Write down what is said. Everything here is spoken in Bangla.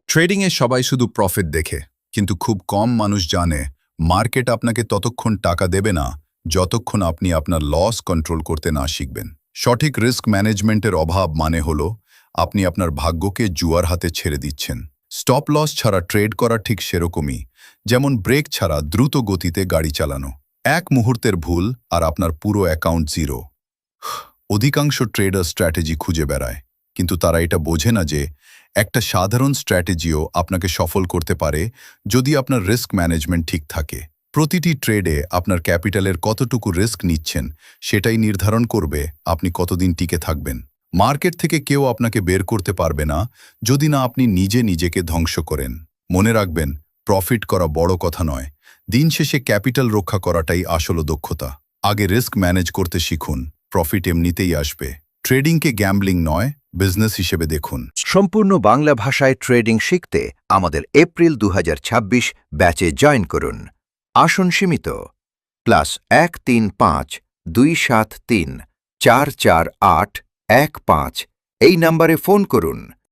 ট্রেডিংয়ে সবাই শুধু প্রফিট দেখে, কিন্তু খুব কম মানুষ জানে মার্কেট আপনাকে ততক্ষণ টাকা দেবে না যতক্ষণ আপনি আপনার লস কন্ট্রোল করতে না শিখবেন। সঠিক রিস্ক ম্যানেজমেন্টের অভাব মানে হলো আপনি আপনার ভাগ্যকে জুয়ার হাতে ছেড়ে দিচ্ছেন। স্টপ লস ছাড়া ট্রেড করা ঠিক সেরকমই, যেমন ব্রেক ছাড়া দ্রুত গতিতে গাড়ি চালানো। এক মুহূর্তের ভুল আর আপনার পুরো অ্যাকাউন্ট জিরো। অধিকাংশ ট্রেডার স্ট্র্যাটেজি খুঁজে বেড়ায়, কিন্তু তারা এটা বোঝে না যে একটা সাধারণ স্ট্র্যাটেজিও আপনাকে সফল করতে পারে যদি আপনার রিস্ক ম্যানেজমেন্ট ঠিক থাকে। প্রতিটি ট্রেডে আপনার ক্যাপিটালের কতটুকু রিস্ক নিচ্ছেন সেটাই নির্ধারণ করবে আপনি কতদিন টিকে থাকবেন। মার্কেট থেকে কেউ আপনাকে বের করতে পারবে না যদি না আপনি নিজে নিজেকে ধ্বংস করেন। মনে রাখবেন, প্রফিট করা বড় কথা নয়, দিন শেষে ক্যাপিটাল রক্ষা করাটাই আসল দক্ষতা। আগে রিস্ক ম্যানেজ করতে শিখুন, প্রফিট এমনিতেই আসবে। ট্রেডিংকে গ্যাম্বলিং নয়, বিজনেস হিসেবে দেখুন। সম্পূর্ণ বাংলা ভাষায় ট্রেডিং শিখতে আমাদের এপ্রিল 2026 ব্যাচে জয়েন করুন। আসন সীমিত। +135-273-448-15 এই নম্বরে ফোন করুন।